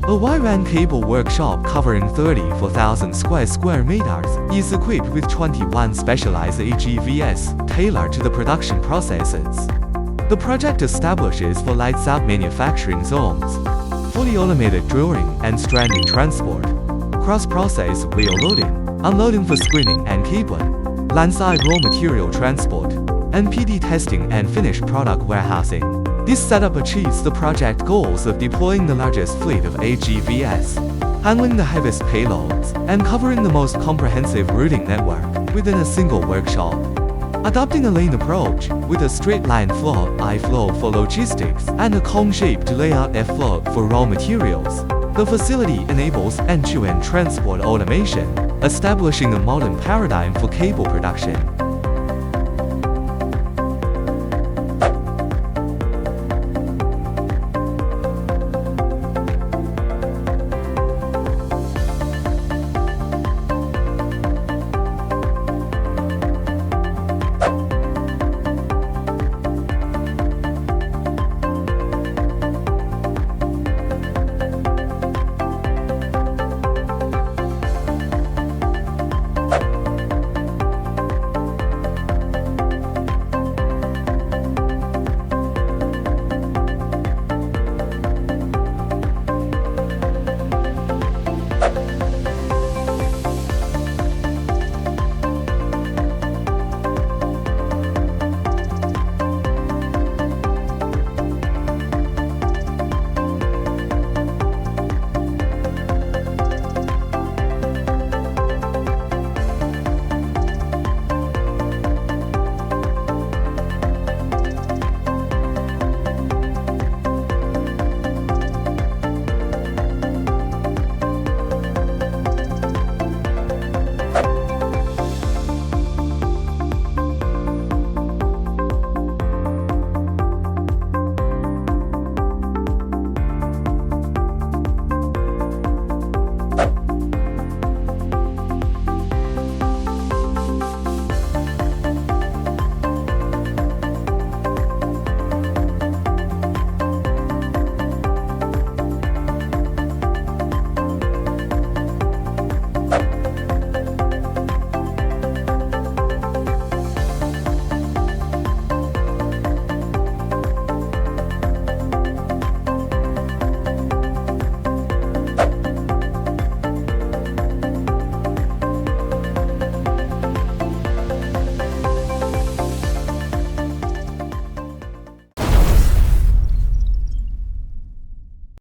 A wide-band cable workshop covering 34,000 square meters is equipped with 21 specialized AGVs tailored to the production processes. The project establishes for lights-out manufacturing zones, fully automated drilling and stranding transport, cross-process wheel loading, unloading for screening and cabling, landside raw material transport, NPD testing and finished product warehousing. This setup achieves the project goals of deploying the largest fleet of AGVs, handling the heaviest payloads, and covering the most comprehensive routing network within a single workshop. Adopting a lane approach with a straight line flow I-flow for logistics and a cone-shaped layout F-flow for raw materials, the facility enables end-to-end transport automation, establishing a modern paradigm for cable production.